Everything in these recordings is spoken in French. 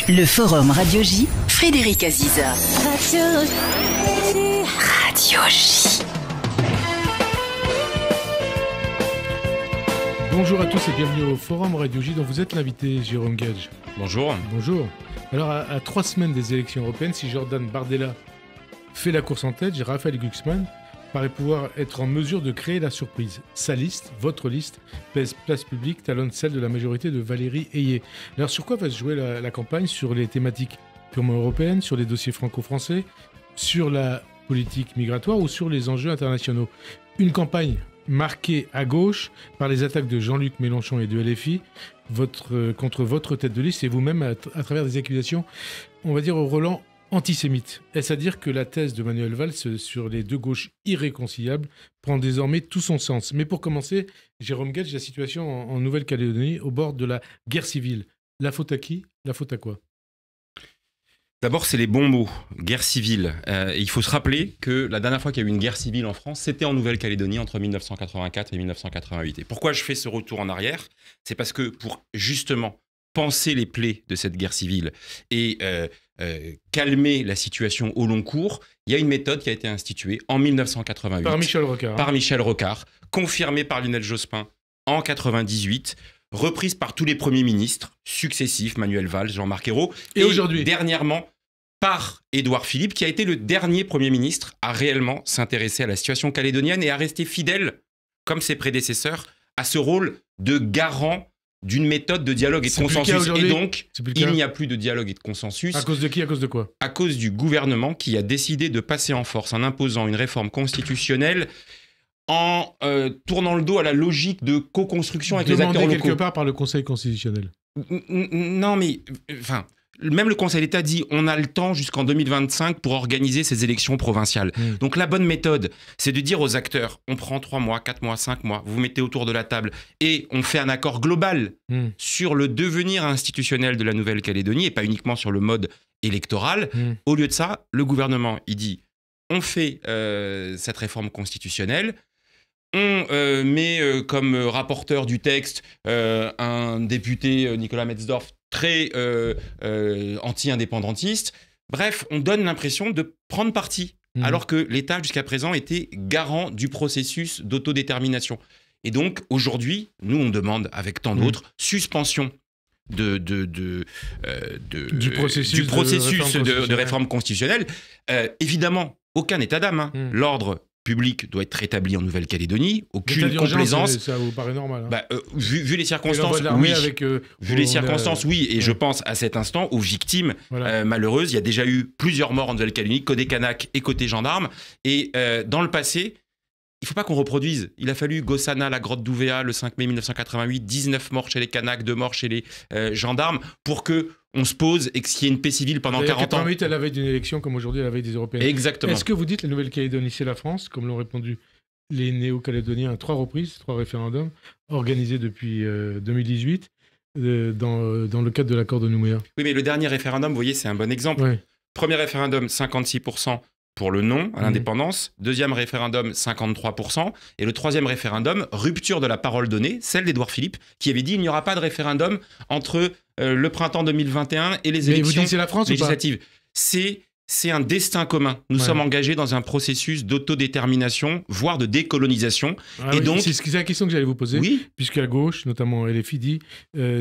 Le Forum Radio J, Frédéric Aziza. Radio J. Bonjour à tous et bienvenue au Forum Radio J dont vous êtes l'invité, Jérôme Gage. Bonjour. Bonjour. Alors, à 3 semaines des élections européennes, si Jordan Bardella fait la course en tête, Raphaël Glucksmann paraît pouvoir être en mesure de créer la surprise. Sa liste, votre liste, place publique, talonne celle de la majorité de Valérie Ayé. Alors, sur quoi va se jouer la campagne? Sur les thématiques purement européennes, sur les dossiers franco-français, sur la politique migratoire ou sur les enjeux internationaux? Une campagne marquée à gauche par les attaques de Jean-Luc Mélenchon et de LFI contre votre tête de liste et vous-même à travers des accusations, on va dire, au relent antisémite. Est-ce à dire que la thèse de Manuel Valls sur les deux gauches irréconciliables prend désormais tout son sens? Mais pour commencer, Jérôme Gage, la situation en Nouvelle-Calédonie au bord de la guerre civile. La faute à qui? La faute à quoi? D'abord, c'est les bons mots, guerre civile. Il faut se rappeler que la dernière fois qu'il y a eu une guerre civile en France, c'était en Nouvelle-Calédonie entre 1984 et 1988. Et pourquoi je fais ce retour en arrière? C'est parce que pour justement penser les plaies de cette guerre civile et calmer la situation au long cours, il y a une méthode qui a été instituée en 1988 par Michel Rocard, confirmée par Lionel Jospin en 1998, reprise par tous les premiers ministres successifs, Manuel Valls, Jean-Marc Ayrault, et aujourd'hui, dernièrement, par Édouard Philippe, qui a été le dernier Premier ministre à réellement s'intéresser à la situation calédonienne et à rester fidèle, comme ses prédécesseurs, à ce rôle de garant d'une méthode de dialogue et de consensus. Et donc, il n'y a plus de dialogue et de consensus. À cause de qui? À cause de quoi? À cause du gouvernement qui a décidé de passer en force en imposant une réforme constitutionnelle en tournant le dos à la logique de co-construction avec les acteurs locaux. Quelque part par le Conseil constitutionnel. Non, mais même le Conseil d'État dit on a le temps jusqu'en 2025 pour organiser ces élections provinciales. Donc la bonne méthode, c'est de dire aux acteurs, on prend 3 mois, 4 mois, 5 mois, vous vous mettez autour de la table et on fait un accord global sur le devenir institutionnel de la Nouvelle-Calédonie et pas uniquement sur le mode électoral. Au lieu de ça, le gouvernement, il dit on fait cette réforme constitutionnelle. On met comme rapporteur du texte un député, Nicolas Metzdorf, très anti-indépendantiste. Bref, on donne l'impression de prendre parti, alors que l'État, jusqu'à présent, était garant du processus d'autodétermination. Et donc, aujourd'hui, nous, on demande, avec tant d'autres, suspension du processus de réforme constitutionnelle. Évidemment, aucun état d'âme. L'ordre public doit être rétabli en Nouvelle-Calédonie. Aucune complaisance. Ça vous paraît normal, hein? Vu les circonstances, oui. Vu les circonstances, oui. Et je pense à cet instant aux victimes malheureuses. Il y a déjà eu plusieurs morts en Nouvelle-Calédonie, côté Kanak et côté gendarmes. Et dans le passé, il ne faut pas qu'on reproduise. Il a fallu Gossana, la grotte d'Ouvéa, le 5 mai 1988, 19 morts chez les Kanaks, 2 morts chez les gendarmes, pour qu'on se pose et qu'il y ait une paix civile pendant 40 ans. 88 à la veille d'une élection, comme aujourd'hui à la veille des européennes. Exactement. Est-ce que vous dites la Nouvelle-Calédonie, c'est la France, comme l'ont répondu les néo-calédoniens à 3 reprises, 3 référendums, organisés depuis 2018, dans le cadre de l'accord de Nouméa? Oui, mais le dernier référendum, vous voyez, c'est un bon exemple. Oui. Premier référendum, 56% pour le non à l'indépendance. Deuxième référendum, 53%. Et le troisième référendum, rupture de la parole donnée, celle d'Édouard Philippe, qui avait dit il n'y aura pas de référendum entre le printemps 2021 et les élections c'est la France législatives. C'est un destin commun. Nous sommes engagés dans un processus d'autodétermination, voire de décolonisation. Et donc, c'est la question que j'allais vous poser. Oui. Puisque la gauche, notamment LFI, dit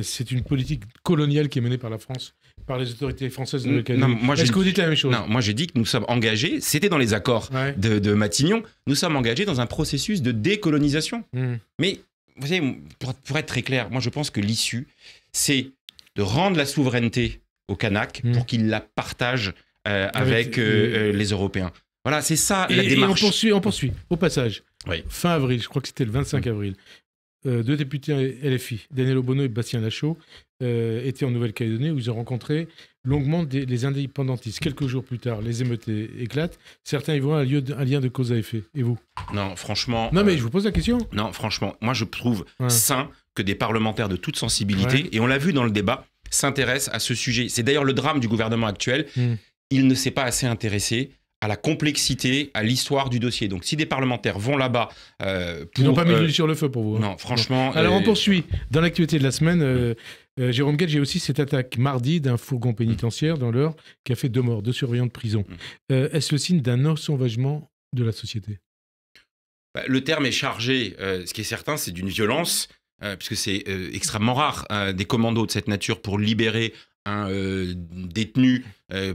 c'est une politique coloniale qui est menée par la France, par les autorités françaises de Nouvelle-Calédonie. Est-ce que vous dites la même chose? Non, moi j'ai dit que nous sommes engagés, c'était dans les accords de Matignon, nous sommes engagés dans un processus de décolonisation. Mais, vous savez, pour être très clair, moi je pense que l'issue, c'est de rendre la souveraineté aux Kanaks pour qu'ils la partagent avec les Européens. Voilà, c'est ça la démarche. Et on poursuit. Au passage, fin avril, je crois que c'était le 25 avril, 2 députés LFI, Daniel Obono et Bastien Lachaud, étaient en Nouvelle-Calédonie où ils ont rencontré longuement les indépendantistes. Quelques jours plus tard, les émeutes éclatent. Certains y voient un lien de cause à effet. Et vous? Non, franchement... Non, mais je vous pose la question. Non, franchement, moi je trouve sain que des parlementaires de toute sensibilité, et on l'a vu dans le débat, s'intéressent à ce sujet. C'est d'ailleurs le drame du gouvernement actuel. Il ne s'est pas assez intéressé à la complexité, à l'histoire du dossier. Donc, si des parlementaires vont là-bas ils n'ont pas mis l'huile sur le feu pour vous. Non, franchement... Alors, on poursuit. Dans l'actualité de la semaine, Jérôme Gage, il y a aussi cette attaque mardi d'un fourgon pénitentiaire dans l'Eure qui a fait 2 morts, 2 surveillants de prison. Est-ce le signe d'un ensauvagement de la société ? Le terme est chargé. Ce qui est certain, c'est d'une violence, puisque c'est extrêmement rare, des commandos de cette nature pour libérer un détenu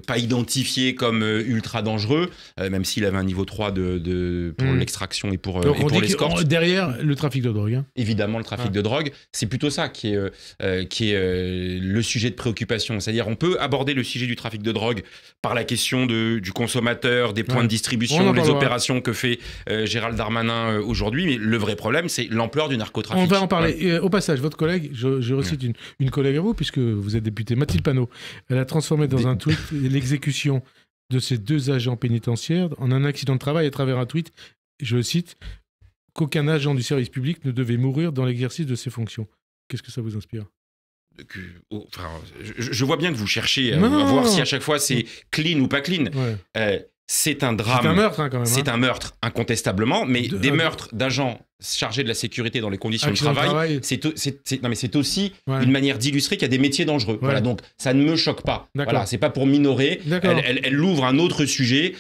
pas identifié comme ultra dangereux, même s'il avait un niveau 3 pour l'extraction et pour l'escorte. Derrière le trafic de drogue. Hein. Évidemment, le trafic de drogue, c'est plutôt ça qui est le sujet de préoccupation. C'est-à-dire, on peut aborder le sujet du trafic de drogue par la question du consommateur, des points de distribution, les opérations que fait Gérald Darmanin aujourd'hui. Mais le vrai problème, c'est l'ampleur du narcotrafic. On va en parler. Au passage, votre collègue, je recite une collègue à vous, puisque vous êtes député, Mathilde Panot, elle a transformé dans un tweet l'exécution de ces 2 agents pénitentiaires en un accident de travail à travers un tweet, je le cite, qu'aucun agent du service public ne devait mourir dans l'exercice de ses fonctions. Qu'est-ce que ça vous inspire ? Je vois bien que vous cherchez à voir si à chaque fois c'est clean ou pas clean. C'est un drame. C'est un meurtre, quand même. C'est un meurtre, incontestablement, mais des meurtres d'agents chargés de la sécurité dans les conditions de travail, c'est aussi une manière d'illustrer qu'il y a des métiers dangereux. Voilà, donc ça ne me choque pas. Voilà, c'est pas pour minorer. Elle ouvre un autre sujet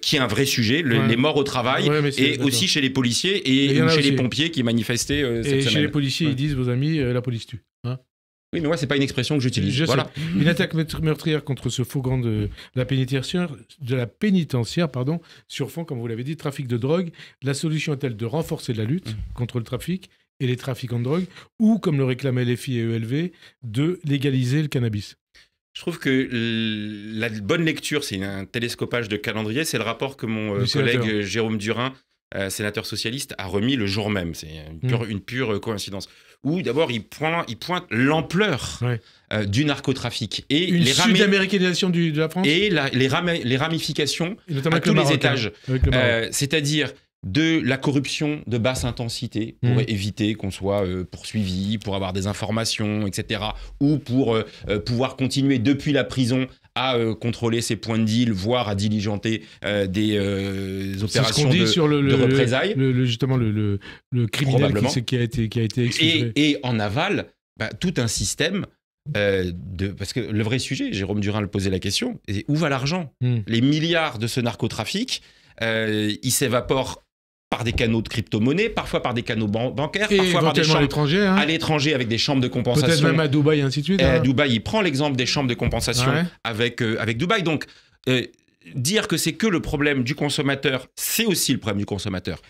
qui est un vrai sujet, les morts au travail, et aussi chez les policiers et chez les pompiers qui manifestaient cette semaine. Et chez les policiers, ils disent, vos amis, la police tue. Hein. Oui, mais moi, c'est pas une expression que j'utilise. Voilà. Une attaque meurtrière contre ce fourgon de la pénitentiaire, sur fond, comme vous l'avez dit, trafic de drogue. La solution est-elle de renforcer la lutte contre le trafic et les trafiquants de drogue, ou, comme le réclamaient LFI et ELV, de légaliser le cannabis ? Je trouve que la bonne lecture, c'est un télescopage de calendrier, c'est le rapport que mon collègue Jérôme Durin, sénateur socialiste, a remis le jour même. C'est une pure coïncidence. Où d'abord il pointe l'ampleur du narcotrafic et une sud-américanisation de la France et les ramifications à tous les étages. C'est-à-dire de la corruption de basse intensité pour éviter qu'on soit poursuivi, pour avoir des informations, etc. Ou pour pouvoir continuer depuis la prison à contrôler ses points de deal, voire à diligenter des opérations de représailles. Justement, le criminel qui a été exfiltré. Et en aval, tout un système parce que le vrai sujet, Jérôme Durin le posait la question, c'est où va l'argent ? Les milliards de ce narcotrafic, ils s'évaporent par des canaux de crypto-monnaie, parfois par des canaux bancaires, et parfois par des chambres à l'étranger avec des chambres de compensation. Peut-être même à Dubaï et ainsi de suite. À Dubaï, il prend l'exemple des chambres de compensation avec Dubaï. Donc, dire que c'est que le problème du consommateur, c'est aussi le problème du consommateur.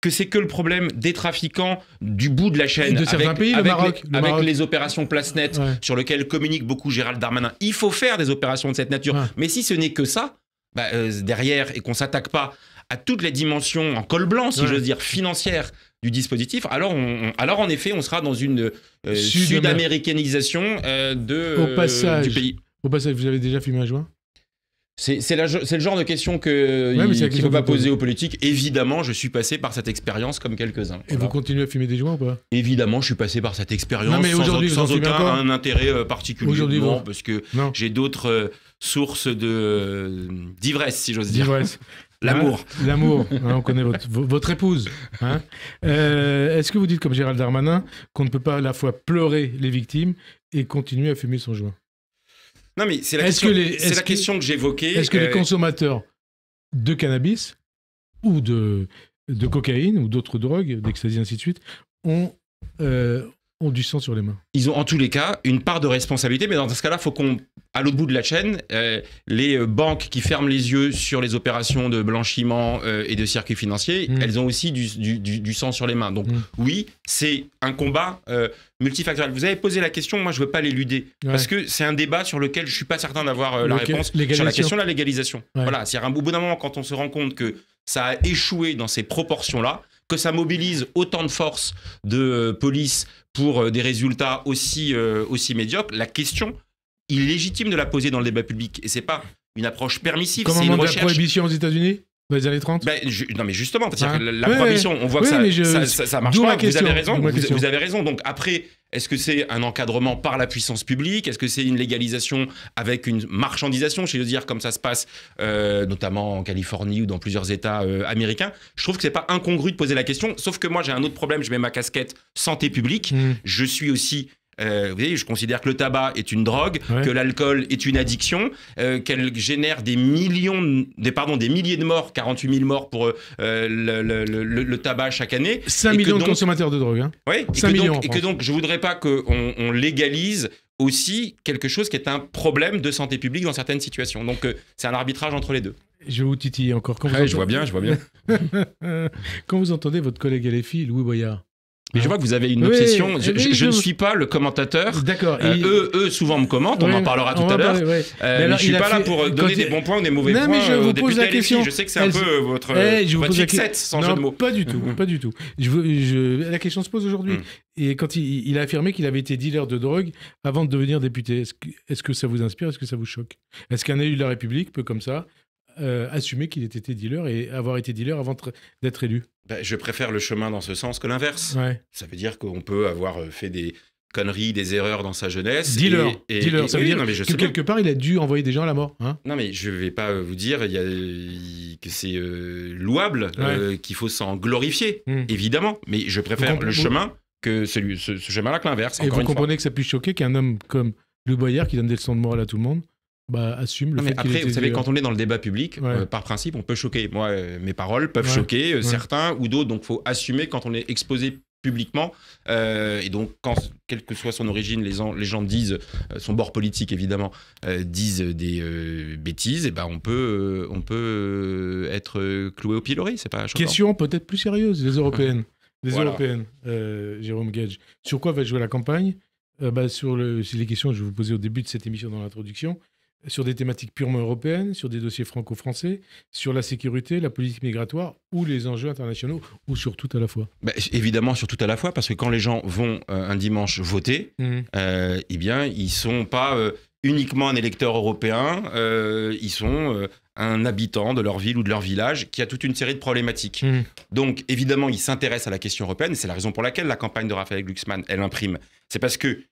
Que c'est que le problème des trafiquants du bout de la chaîne, de certains pays, le Maroc. Les opérations Place Net, sur lesquelles communique beaucoup Gérald Darmanin. Il faut faire des opérations de cette nature. Mais si ce n'est que ça, derrière, et qu'on ne s'attaque pas à toutes les dimensions en col blanc, si j'ose dire, financières du dispositif, alors en effet, on sera dans une sud-américanisation du pays. Au passage, vous avez déjà fumé un joint ? C'est le genre de question qu'il ne faut pas poser aux politiques. Évidemment, je suis passé par cette expérience comme quelques-uns. Et vous continuez à fumer des joints ou pas ? Évidemment, je suis passé par cette expérience sans aucun intérêt particulier. Aujourd'hui, parce que j'ai d'autres sources d'ivresse, si j'ose dire. D'ivresse. L'amour. L'amour. On connaît votre épouse. Est-ce que vous dites, comme Gérald Darmanin, qu'on ne peut pas à la fois pleurer les victimes et continuer à fumer son joint ? Non, mais c'est la question que j'évoquais. Est-ce que les consommateurs de cannabis ou de cocaïne ou d'autres drogues, d'ecstasy, ainsi de suite, ont du sang sur les mains ? Ils ont en tous les cas une part de responsabilité, mais dans ce cas-là, il faut à l'autre bout de la chaîne, les banques qui ferment les yeux sur les opérations de blanchiment et de circuits financiers, elles ont aussi du sang sur les mains. Donc oui, c'est un combat multifactoriel. Vous avez posé la question, moi je ne veux pas l'éluder, parce que c'est un débat sur lequel je ne suis pas certain d'avoir la réponse sur la question de la légalisation. Voilà, c'est-à-dire au bout d'un moment, quand on se rend compte que ça a échoué dans ces proportions-là, que ça mobilise autant de forces de police pour des résultats aussi médiocres, la question, il est légitime de la poser dans le débat public. Et ce n'est pas une approche permissive, c'est une recherche. La prohibition aux États-Unis dans les années 30 non, mais justement, la prohibition, on voit que ça marche pas. Vous avez raison. Donc après, est-ce que c'est un encadrement par la puissance publique ? Est-ce que c'est une légalisation avec une marchandisation, je veux dire, comme ça se passe notamment en Californie ou dans plusieurs États américains ? Je trouve que c'est pas incongru de poser la question, sauf que moi j'ai un autre problème, je mets ma casquette santé publique. Je suis aussi Vous voyez, je considère que le tabac est une drogue, Ouais. que l'alcool est une addiction, qu'elle génère des milliers de morts, 48 000 morts pour le tabac chaque année. 5 Et que millions de donc- consommateurs de drogue. Hein. Oui, 5 millions en et que France. donc je voudrais pas qu'on légalise aussi quelque chose qui est un problème de santé publique dans certaines situations. Donc c'est un arbitrage entre les deux. Je vais vous titiller encore. Quand Ouais, je vois bien. Quand vous entendez votre collègue LFI, Louis Boyard. Mais je vois que vous avez une Oui, obsession. oui, Je ne je- suis pas le commentateur. D'accord. Eux souvent me commentent, on Ouais, en parlera tout on va à l'heure. parler, ouais. Mais Mais alors, je suis il a pas là fait- pour quand donner des il- bons points ou des mauvais Non, mais points je vous aux pose députés la LFI. question. Je sais que c'est un peu votre Je vous pose la fixette, question. sans jeu de mots. Pas du tout, pas du tout. La question se pose aujourd'hui. Et quand il a affirmé qu'il avait été dealer de drogue avant de devenir député, est-ce que ça vous inspire? Est-ce que ça vous choque? Est-ce qu'un élu de la République peut, comme ça, assumer qu'il était dealer et avoir été dealer avant d'être élu? Je préfère le chemin dans ce sens que l'inverse. Ouais. Ça veut dire qu'on peut avoir fait des conneries, des erreurs dans sa jeunesse. Dealer, ça veut oui, dire non, mais je que sais bien. quelque part, il a dû envoyer des gens à la mort. Hein. Non, mais je vais pas vous dire que c'est louable, qu'il faut s'en glorifier, évidemment. Mais je préfère le chemin que ce chemin-là que l'inverse. Et vous comprenez que ça puisse choquer qu'un homme comme Louis Boyard, qui donne des leçons de morale à tout le monde, assume le Non, mais fait qu'il après, était vous savez, dealer. quand on est dans le débat public, Ouais. par principe, on peut choquer. Moi, mes paroles peuvent Ouais. choquer Ouais. certains ou d'autres, donc il faut assumer quand on est exposé publiquement. Et donc, quelle que soit son origine, les gens disent, son bord politique évidemment, disent des bêtises, et ben on peut être cloué au pilori, c'est pas choquant. Question peut-être plus sérieuse, les européennes. Les Voilà. européennes, Jérôme Gage. Sur quoi va jouer la campagne? C'est les questions que je vais vous poser au début de cette émission dans l'introduction. Sur des thématiques purement européennes, sur des dossiers franco-français, sur la sécurité, la politique migratoire ou les enjeux internationaux, ou sur tout à la fois. Évidemment, sur tout à la fois, parce que quand les gens vont un dimanche voter, eh bien, ils sont pas uniquement un électeur européen, ils sont un habitant de leur ville ou de leur village qui a toute une série de problématiques. Donc, évidemment, ils s'intéressent à la question européenne, et c'est la raison pour laquelle la campagne de Raphaël Glucksmann, elle imprime. C'est parce que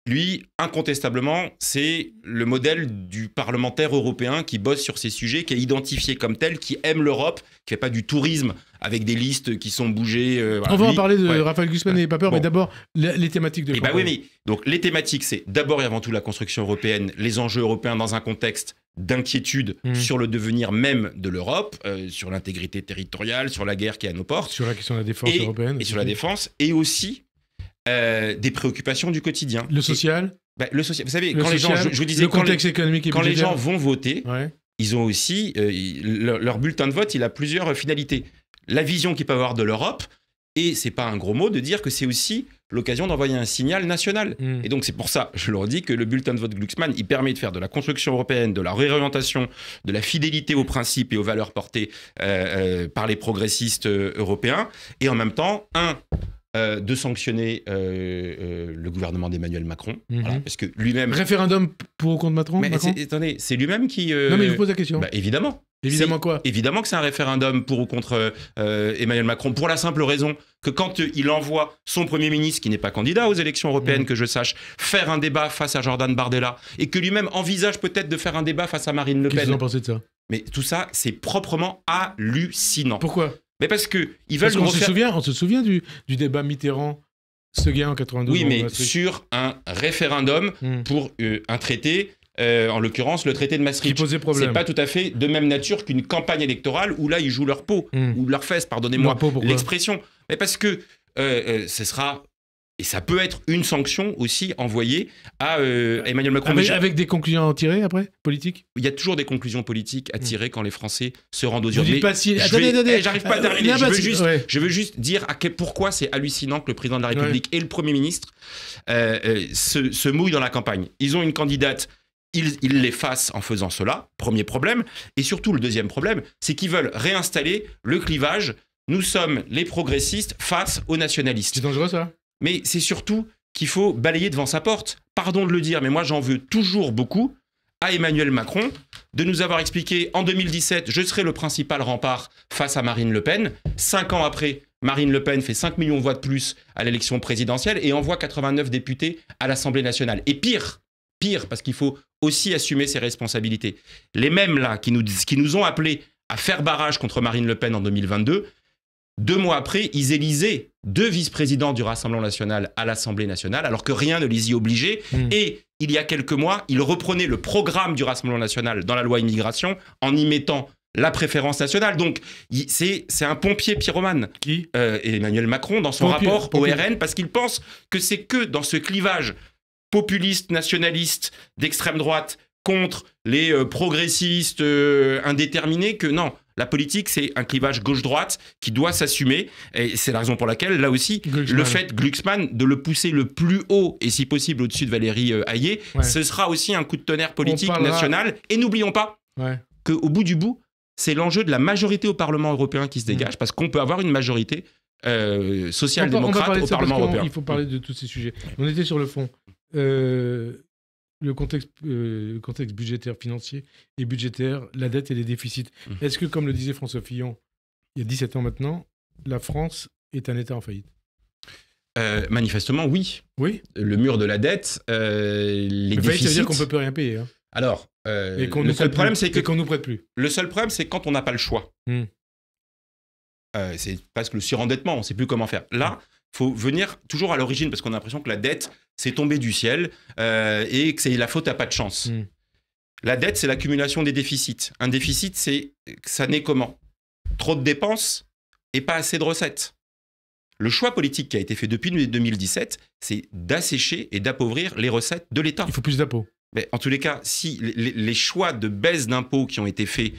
lui, incontestablement, c'est le modèle du parlementaire européen qui bosse sur ces sujets, qui est identifié comme tel, qui aime l'Europe, qui fait pas du tourisme avec des listes qui sont bougées. Voilà. On va en parler de ouais. Raphaël Glucksmann, n'ayez pas peur, Bon. mais d'abord, les thématiques de Eh ben campagne. oui, mais donc les thématiques, c'est d'abord et avant tout la construction européenne, les enjeux européens dans un contexte d'inquiétude sur le devenir même de l'Europe, sur l'intégrité territoriale, sur la guerre qui est à nos portes. Sur la question de la défense européenne. Et sur la défense, et aussi des préoccupations du quotidien. Le social. Le social. Vous savez, Le quand social, les gens, je vous disais, le contexte économique et quand les budgétaire. gens vont voter, Ouais. ils ont aussi leur bulletin de vote, il a plusieurs finalités. La vision qu'ils peuvent avoir de l'Europe, et c'est pas un gros mot de dire que c'est aussi l'occasion d'envoyer un signal national. Et donc c'est pour ça, je le redis, que le bulletin de vote Glucksmann, il permet de faire de la construction européenne, de la réorientation, de la fidélité aux principes et aux valeurs portées par les progressistes européens, et en même temps, de sanctionner le gouvernement d'Emmanuel Macron, voilà, parce que lui-même... Référendum pour ou contre Macron, Mais Macron attendez, c'est lui-même qui... Non, mais je vous pose la question. Évidemment. Évidemment quoi? Évidemment que c'est un référendum pour ou contre Emmanuel Macron, pour la simple raison que quand il envoie son Premier ministre, qui n'est pas candidat aux élections européennes, que je sache, faire un débat face à Jordan Bardella, et que lui-même envisage peut-être de faire un débat face à Marine Le Qu'est-ce que Pen. vous en pensez de ça? Mais tout ça, c'est proprement hallucinant. Pourquoi? Mais parce qu'ils veulent Parce qu'on refaire... on se souvient du débat Mitterrand-Seguin en 92. Oui, en mais Maastricht. sur un référendum pour un traité, en l'occurrence le traité de Qui Maastricht. posait problème. C'est pas tout à fait de même nature qu'une campagne électorale où là ils jouent leur peau ou leurs fesses, pardonnez-moi Leur peau, pourquoi? l'expression. Mais parce que ce sera, et ça peut être une sanction aussi envoyée à Emmanuel Macron. Avec des conclusions à tirer après, politiques? Il y a toujours des conclusions politiques à tirer quand les Français se rendent aux Vous urnes. dites pas si... Attendez. J'arrive pas à terminer. Non, Je veux juste dire pourquoi c'est hallucinant que le président de la République et le Premier ministre se mouillent dans la campagne. Ils ont une candidate. Ils l'effacent en faisant cela, premier problème. Et surtout, le deuxième problème, c'est qu'ils veulent réinstaller le clivage. Nous sommes les progressistes face aux nationalistes. C'est dangereux ça? Mais c'est surtout qu'il faut balayer devant sa porte. Pardon de le dire, mais moi j'en veux toujours beaucoup à Emmanuel Macron de nous avoir expliqué en 2017, je serai le principal rempart face à Marine Le Pen. 5 ans après, Marine Le Pen fait 5 millions de voix de plus à l'élection présidentielle et envoie 89 députés à l'Assemblée nationale. Et pire, parce qu'il faut aussi assumer ses responsabilités. Les mêmes là qui nous ont appelés à faire barrage contre Marine Le Pen en 2022, 2 mois après, ils élisaient 2 vice-présidents du Rassemblement national à l'Assemblée nationale, alors que rien ne les y obligeait. Et il y a quelques mois, ils reprenaient le programme du Rassemblement national dans la loi immigration en y mettant la préférence nationale. Donc, c'est un pompier pyromane. Qui Emmanuel Macron, dans son rapport au RN, parce qu'il pense que c'est que dans ce clivage populiste, nationaliste, d'extrême droite, contre les progressistes indéterminés, que non, la politique, c'est un clivage gauche-droite qui doit s'assumer. Et c'est la raison pour laquelle, là aussi, le fait, Glucksmann, de le pousser le plus haut, et si possible au-dessus de Valérie Hayé, ce sera aussi un coup de tonnerre politique national. Et n'oublions pas qu'au bout du bout, c'est l'enjeu de la majorité au Parlement européen qui se dégage, parce qu'on peut avoir une majorité social-démocrate au Parlement européen. Il faut parler de tous ces sujets. On était sur le fond. Le contexte budgétaire, financier et budgétaire, la dette et les déficits. Est-ce que, comme le disait François Fillon, il y a 17 ans maintenant, la France est un État en faillite? Manifestement, oui. Oui. Le mur de la dette, les déficits... Ça veut dire qu'on ne peut plus rien payer. Hein. Alors, le seul problème, c'est qu'on nous prête plus. Le seul problème, c'est quand on n'a pas le choix. C'est parce que le surendettement, on ne sait plus comment faire. Là, il faut venir toujours à l'origine, parce qu'on a l'impression que la dette, c'est tombé du ciel et que c'est la faute à pas de chance. La dette, c'est l'accumulation des déficits. Un déficit, ça naît comment? Trop de dépenses et pas assez de recettes. Le choix politique qui a été fait depuis 2017, c'est d'assécher et d'appauvrir les recettes de l'État. Il faut plus d'impôts. Mais en tous les cas, si les choix de baisse d'impôts qui ont été faits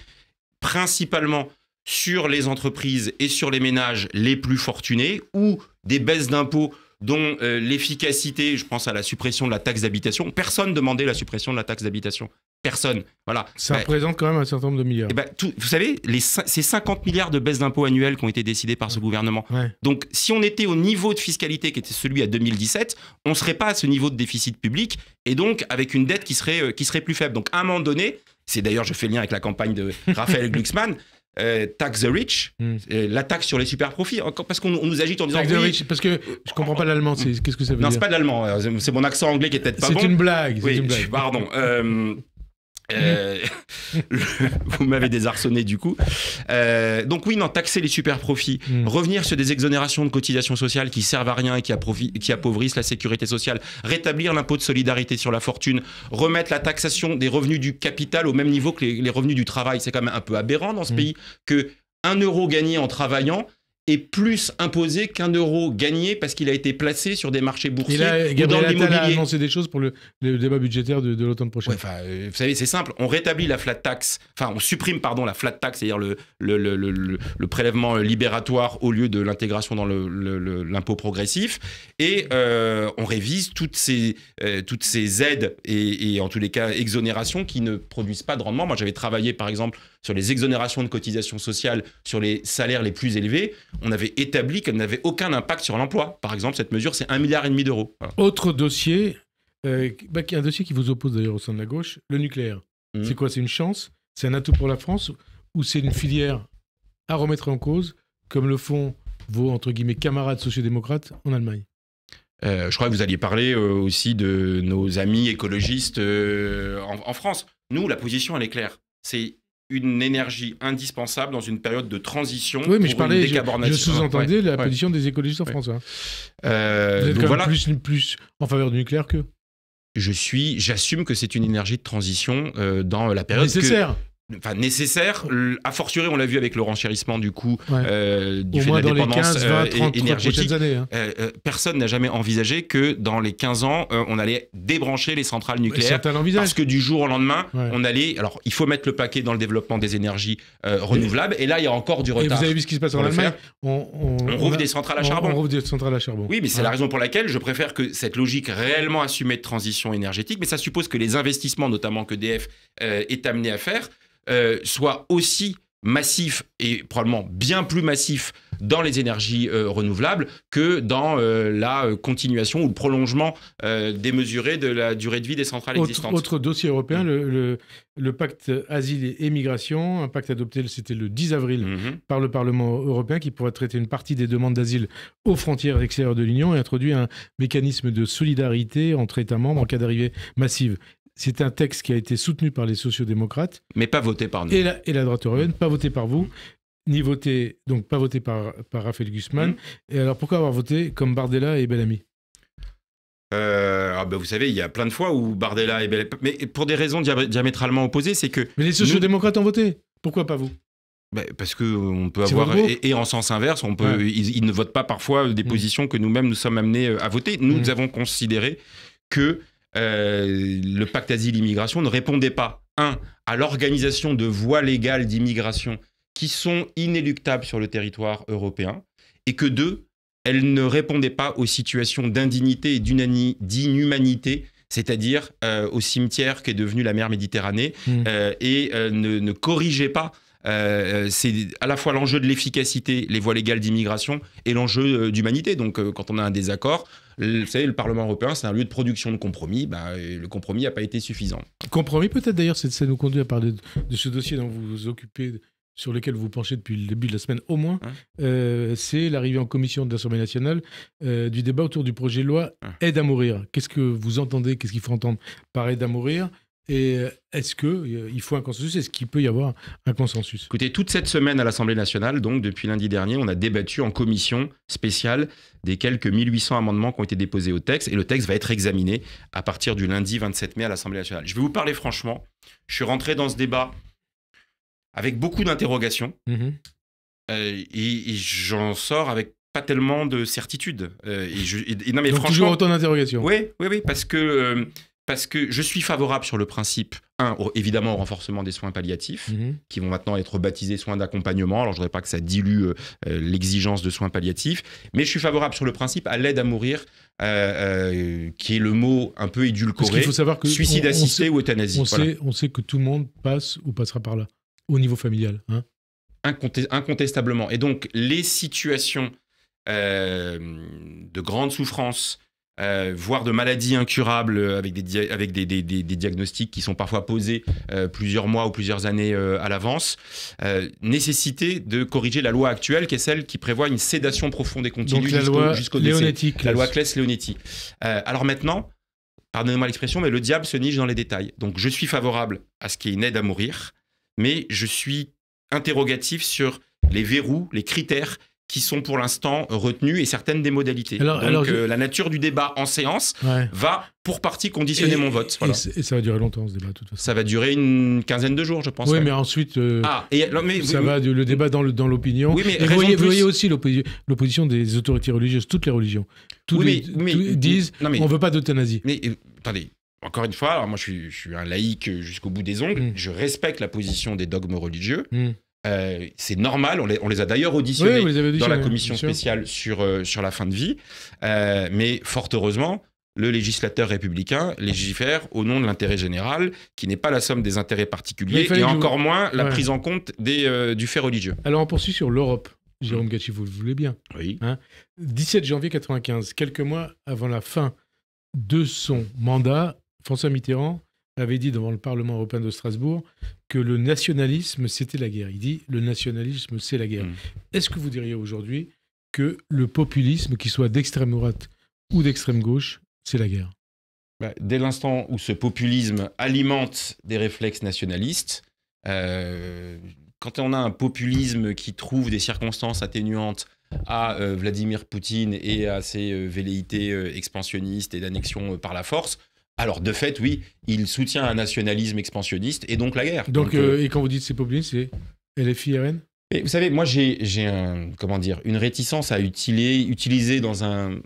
principalement sur les entreprises et sur les ménages les plus fortunés, ou des baisses d'impôts dont l'efficacité, je pense à la suppression de la taxe d'habitation, personne ne demandait la suppression de la taxe d'habitation. Personne. Voilà. Ça représente quand même un certain nombre de milliards. Vous savez, c'est 50 milliards de baisses d'impôts annuelles qui ont été décidées par ce gouvernement. Donc, si on était au niveau de fiscalité qui était celui à 2017, on ne serait pas à ce niveau de déficit public et donc avec une dette qui serait plus faible. Donc, à un moment donné, c'est d'ailleurs, je fais le lien avec la campagne de Raphaël Glucksmann, tax the rich, la taxe sur les super profits, parce qu'on nous agite en disant tax the rich, parce que je comprends pas l'allemand, qu'est-ce que ça veut dire? Non, c'est pas de l'allemand, c'est mon accent anglais qui est peut-être pas bon. C'est une blague. Oui, pardon. Vous m'avez désarçonné du coup. Donc oui, non, taxer les super profits, revenir sur des exonérations de cotisations sociales qui servent à rien et qui appauvrissent la sécurité sociale, rétablir l'impôt de solidarité sur la fortune, remettre la taxation des revenus du capital au même niveau que les revenus du travail. C'est quand même un peu aberrant dans ce pays que 1 euro gagné en travaillant est plus imposé qu'1 euro gagné parce qu'il a été placé sur des marchés boursiers ou dans l'immobilier. Attal a annoncé des choses pour le débat budgétaire de l'automne prochain. Vous savez, c'est simple. On rétablit la flat tax, on supprime, la flat tax, c'est-à-dire le prélèvement libératoire au lieu de l'intégration dans l'impôt progressif. Et on révise toutes ces aides et en tous les cas exonérations qui ne produisent pas de rendement. Moi, j'avais travaillé, par exemple, sur les exonérations de cotisations sociales sur les salaires les plus élevés. On avait établi qu'elle n'avait aucun impact sur l'emploi. Par exemple, cette mesure, c'est 1,5 milliard d'euros. Voilà. Autre dossier, un dossier qui vous oppose d'ailleurs au sein de la gauche, le nucléaire. C'est quoi? C'est une chance? C'est un atout pour la France? Ou c'est une filière à remettre en cause, comme le font vos, entre guillemets, camarades sociodémocrates en Allemagne? Je crois que vous alliez parler aussi de nos amis écologistes en France. Nous, la position, elle est claire. C'est une énergie indispensable dans une période de transition pour une décarbonation. Je sous-entendais la position des écologistes en France. Hein. Vous êtes quand même plus en faveur du nucléaire que... J'assume que c'est une énergie de transition dans la période... Nécessaire. Nécessaire, a fortiori, on l'a vu avec le renchérissement du coût du au fait moins de la dans dépendance les 15, 20, 30 énergétique. prochaines années. Hein. Personne n'a jamais envisagé que dans les 15 ans, on allait débrancher les centrales nucléaires parce que du jour au lendemain, on allait... Alors, il faut mettre le paquet dans le développement des énergies renouvelables et là, il y a encore du retard. Et vous avez vu ce qui se passe en Allemagne? On rouvre des centrales à charbon. On rouvre des centrales à charbon. Oui, mais c'est la raison pour laquelle je préfère que cette logique réellement assumée de transition énergétique, mais ça suppose que les investissements, notamment qu'EDF est amené à faire, soit aussi massif et probablement bien plus massif dans les énergies renouvelables que dans la continuation ou le prolongement démesuré de la durée de vie des centrales existantes. Autre dossier européen, le pacte asile et migration, un pacte adopté, c'était le 10 avril par le Parlement européen qui pourrait traiter une partie des demandes d'asile aux frontières extérieures de l'Union et introduit un mécanisme de solidarité entre États membres en cas d'arrivée massive. C'est un texte qui a été soutenu par les sociodémocrates. Mais pas voté par nous. Et la droite européenne, pas voté par vous. ni voté, donc pas voté par Raphaël Glucksmann. Et alors pourquoi avoir voté comme Bardella et Bellamy? Vous savez, il y a plein de fois où Bardella et Bellamy... Mais pour des raisons diamétralement opposées, c'est que... Mais les sociaux-démocrates ont voté. Pourquoi pas vous? Parce qu'on peut avoir... Et en sens inverse, on peut, ils ne votent pas parfois des positions que nous-mêmes nous sommes amenés à voter. Nous avons considéré que le pacte asile-immigration ne répondait pas, à l'organisation de voies légales d'immigration qui sont inéluctables sur le territoire européen, et que elle ne répondait pas aux situations d'indignité et d'inhumanité, c'est-à-dire au cimetière qu'est devenu la mer Méditerranée, et ne corrigeait pas. C'est à la fois l'enjeu de l'efficacité, les voies légales d'immigration, et l'enjeu d'humanité. Donc, quand on a un désaccord, vous savez, le Parlement européen, c'est un lieu de production de compromis. Le compromis n'a pas été suffisant. Compromis, peut-être d'ailleurs, ça nous conduit à parler de ce dossier dont vous vous occupez, sur lequel vous penchez depuis le début de la semaine au moins, c'est l'arrivée en commission de l'Assemblée nationale du débat autour du projet de loi Aide à mourir. Qu'est-ce que vous entendez, qu'est-ce qu'il faut entendre par aide à mourir? Et est-ce qu'il faut un consensus? Est-ce qu'il peut y avoir un consensus? Écoutez, toute cette semaine à l'Assemblée nationale, donc depuis lundi dernier, on a débattu en commission spéciale des quelques 1800 amendements qui ont été déposés au texte, et le texte va être examiné à partir du lundi 27 mai à l'Assemblée nationale. Je vais vous parler franchement, je suis rentré dans ce débat avec beaucoup d'interrogations, et j'en sors avec pas tellement de certitude. Non, mais donc franchement, toujours autant d'interrogations. Oui, parce que je suis favorable sur le principe, évidemment, au renforcement des soins palliatifs, qui vont maintenant être baptisés soins d'accompagnement. Alors, je ne voudrais pas que ça dilue l'exigence de soins palliatifs, mais je suis favorable sur le principe à l'aide à mourir, qui est le mot un peu édulcoré. Parce qu'il faut savoir que suicide assisté ou euthanasie. On sait que tout le monde passe ou passera par là, au niveau familial. Incontestablement. Et donc, les situations de grande souffrance, voire de maladies incurables avec des diagnostics qui sont parfois posés plusieurs mois ou plusieurs années à l'avance, nécessité de corriger la loi actuelle qui est celle qui prévoit une sédation profonde et continue jusqu'au décès. La loi Claes-Leonetti. Alors maintenant, pardonnez-moi l'expression, mais le diable se niche dans les détails. Donc je suis favorable à ce qu'il y ait une aide à mourir, mais je suis interrogatif sur les verrous, les critères qui sont pour l'instant retenus et certaines des modalités. La nature du débat en séance va pour partie conditionner mon vote. Voilà. Et ça va durer longtemps, ce débat, de toute façon. Ça va durer une quinzaine de jours, je pense. Oui, mais ensuite, le débat dans l'opinion. Oui, mais vous voyez aussi l'opposition des autorités religieuses, toutes les religions. Tous disent on ne veut pas d'euthanasie. Mais attendez, encore une fois, alors moi je suis un laïc jusqu'au bout des ongles, je respecte la position des dogmes religieux. C'est normal, on les a d'ailleurs auditionnés dans la commission spéciale sur la fin de vie, mais fort heureusement, le législateur républicain légifère au nom de l'intérêt général, qui n'est pas la somme des intérêts particuliers, et encore moins la prise en compte du fait religieux. Alors on poursuit sur l'Europe. Jérôme Gachy, vous le voulez bien. Oui. 17 janvier 1995, quelques mois avant la fin de son mandat, François Mitterrand avait dit devant le Parlement européen de Strasbourg que le nationalisme, c'était la guerre. Il dit le nationalisme, c'est la guerre. Est-ce que vous diriez aujourd'hui que le populisme, qu'il soit d'extrême droite ou d'extrême gauche, c'est la guerre? Dès l'instant où ce populisme alimente des réflexes nationalistes, quand on a un populisme qui trouve des circonstances atténuantes à Vladimir Poutine et à ses velléités expansionnistes et d'annexion par la force, alors, de fait, oui, il soutient un nationalisme expansionniste et donc la guerre. Et quand vous dites c'est populiste, c'est LFI, RN? Et vous savez, moi, j'ai une réticence à utiliser dans un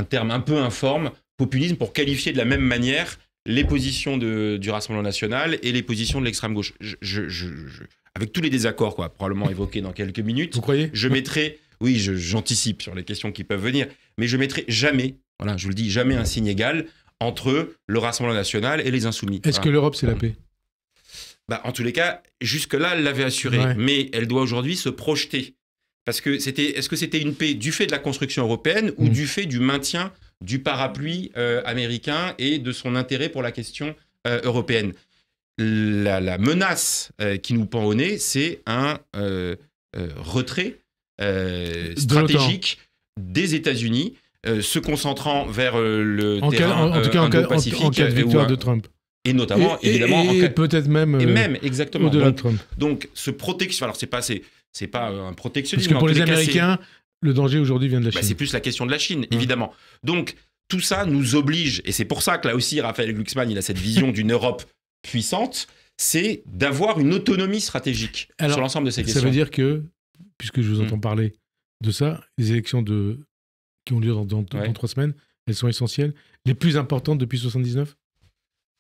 terme un peu informe, populisme, pour qualifier de la même manière les positions du Rassemblement national et les positions de l'extrême gauche. Avec tous les désaccords, probablement évoqués dans quelques minutes, vous croyez? Je mettrai, oui, j'anticipe sur les questions qui peuvent venir, mais je mettrai jamais, je vous le dis, jamais un signe égal entre le Rassemblement national et les Insoumis. Est-ce que l'Europe, c'est la paix? En tous les cas, jusque-là, elle l'avait assuré. Mais elle doit aujourd'hui se projeter. Parce que est-ce que c'était une paix du fait de la construction européenne ou du fait du maintien du parapluie américain et de son intérêt pour la question européenne? La menace qui nous pend au nez, c'est un retrait stratégique des États-Unis, se concentrant vers le terrain Indo-Pacifique. En cas de victoire de Trump. Et notamment, évidemment... peut-être même... Et même, exactement. Au-delà de Trump. Donc, ce protection... Alors, C'est pas un Parce protectionnisme. que pour En tous les cas, Américains, le danger aujourd'hui vient de la Chine. c'est plus la question de la Chine, évidemment. Donc, tout ça nous oblige, et c'est pour ça que là aussi, Raphaël Glucksmann, il a cette vision d'une Europe puissante, c'est d'avoir une autonomie stratégique sur l'ensemble de ces questions. Ça veut dire que, puisque je vous entends parler de ça, les élections qui ont lieu dans 3 semaines, elles sont essentielles, les plus importantes depuis 79 ?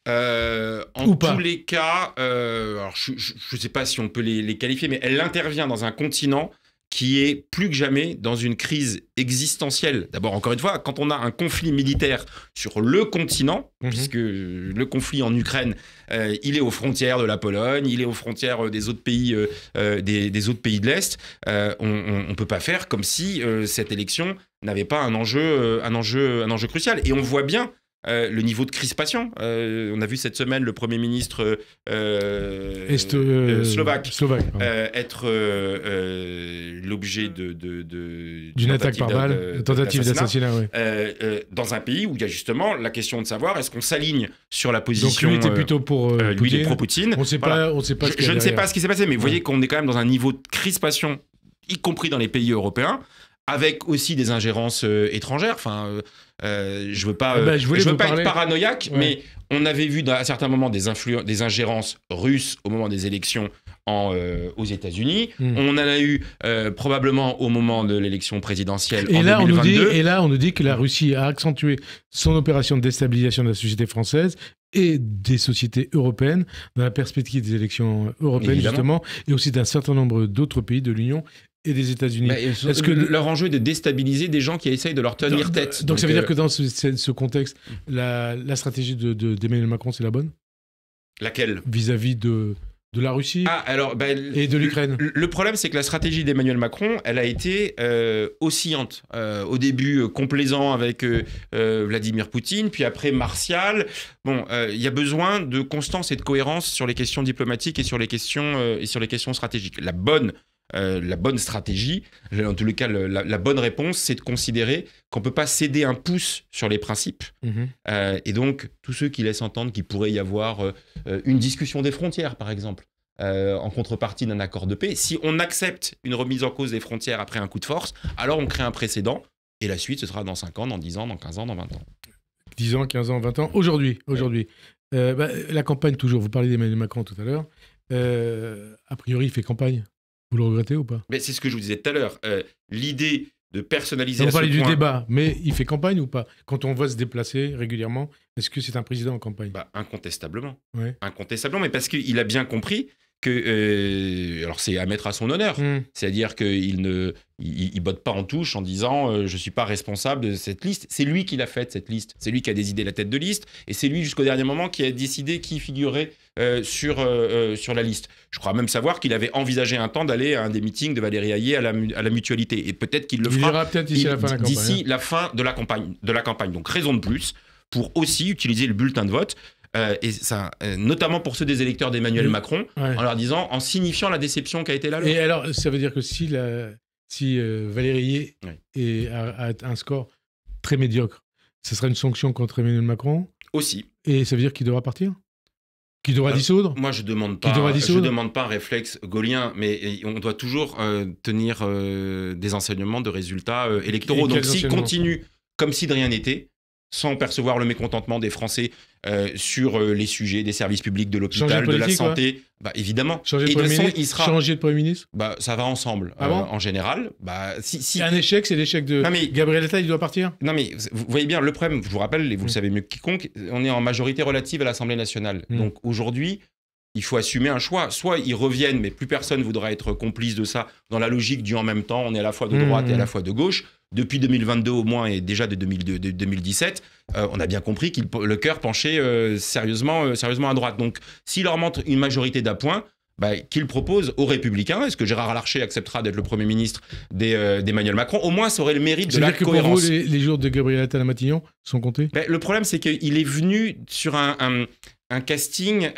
En tous les cas, alors je ne sais pas si on peut les qualifier, mais elle intervient dans un continent qui est plus que jamais dans une crise existentielle. D'abord, encore une fois, quand on a un conflit militaire sur le continent, puisque le conflit en Ukraine, il est aux frontières de la Pologne, il est aux frontières des autres pays, des autres pays de l'Est, on ne peut pas faire comme si cette élection n'avait pas un enjeu crucial. Et on voit bien le niveau de crispation. On a vu cette semaine le Premier ministre slovaque être l'objet d'une attaque par balle, tentative d'assassinat, dans un pays où il y a justement la question de savoir est-ce qu'on s'aligne sur la position. Donc lui était plutôt pour Poutine. Lui il est pro-Poutine. On ne sait pas. Je ne sais pas ce qui s'est passé, mais vous voyez qu'on est quand même dans un niveau de crispation, y compris dans les pays européens, avec aussi des ingérences étrangères. Enfin, je veux pas être paranoïaque, mais on avait vu à certains moments des ingérences russes au moment des élections aux États-Unis. On en a eu probablement au moment de l'élection présidentielle en 2022. Et là, on nous dit que la Russie a accentué son opération de déstabilisation de la société française et des sociétés européennes dans la perspective des élections européennes, justement, et aussi d'un certain nombre d'autres pays de l'Union et des États-Unis. Est-ce que leur enjeu est de déstabiliser des gens qui essayent de leur tenir tête. Donc ça veut dire que dans ce contexte, la stratégie d'Emmanuel Macron, c'est la bonne ? Laquelle ? Vis-à-vis de la Russie et de l'Ukraine. Le problème, c'est que la stratégie d'Emmanuel Macron, elle a été oscillante. Au début, complaisant avec Vladimir Poutine, puis après martial. Bon, il y a besoin de constance et de cohérence sur les questions diplomatiques et sur les questions stratégiques. La bonne stratégie, en tous les cas, la bonne réponse, c'est de considérer qu'on ne peut pas céder un pouce sur les principes. Et donc, tous ceux qui laissent entendre qu'il pourrait y avoir une discussion des frontières, par exemple, en contrepartie d'un accord de paix, si on accepte une remise en cause des frontières après un coup de force, alors on crée un précédent, et la suite, ce sera dans 5 ans, dans 10 ans, dans 15 ans, dans 20 ans. 10 ans, 15 ans, 20 ans. Aujourd'hui. La campagne, toujours. Vous parliez d'Emmanuel Macron tout à l'heure. A priori, il fait campagne. Vous le regrettez ou pas ? Mais c'est ce que je vous disais tout à l'heure. L'idée de personnaliser on parlait du débat, mais il fait campagne ou pas ? Quand on va se déplacer régulièrement, est-ce que c'est un président en campagne ? Incontestablement. Incontestablement, mais parce qu'il a bien compris que... alors c'est à mettre à son honneur. C'est-à-dire qu'il ne botte pas en touche en disant je ne suis pas responsable de cette liste. C'est lui qui l'a faite, cette liste. C'est lui qui a décidé la tête de liste. Et c'est lui, jusqu'au dernier moment, qui a décidé qui figurait sur la liste. Je crois même savoir qu'il avait envisagé un temps d'aller à un des meetings de Valérie Hayé à la Mutualité. Et peut-être qu'il le fera d'ici la fin de la campagne. Donc raison de plus pour aussi utiliser le bulletin de vote. Et ça, notamment pour ceux des électeurs d'Emmanuel Macron, en signifiant la déception qui a été la leur. Et alors, ça veut dire que si Valérie Hayé a un score très médiocre, ce sera une sanction contre Emmanuel Macron ? Aussi. Et ça veut dire qu'il devra partir ? Qu'il devra dissoudre ? Moi, je demande pas un réflexe gaulien, mais on doit toujours tenir des enseignements de résultats électoraux. Donc, s'il continue comme si de rien n'était, sans percevoir le mécontentement des Français sur les sujets des services publics, de l'hôpital, de la santé, évidemment. Changer de Premier ministre ? Ça va ensemble, en général. Un échec, c'est l'échec de Gabriel Attal, il doit partir ? Non, mais vous voyez bien, le problème, je vous rappelle, et vous le savez mieux que quiconque, on est en majorité relative à l'Assemblée nationale. Donc aujourd'hui, il faut assumer un choix. Soit ils reviennent, mais plus personne ne voudra être complice de ça, dans la logique du en même temps, on est à la fois de droite et à la fois de gauche. Depuis 2022 au moins, et déjà de 2017, on a bien compris que le cœur penchait sérieusement à droite. Donc, s'il leur manque une majorité d'appoints, qu'ils proposent aux Républicains, est-ce que Gérard Larcher acceptera d'être le Premier ministre d'Emmanuel Macron ? Au moins, ça aurait le mérite de la cohérence. C'est-à-dire que pour vous, les jours de Gabriel Attal à Matignon sont comptés ? Le problème, c'est qu'il est venu sur un casting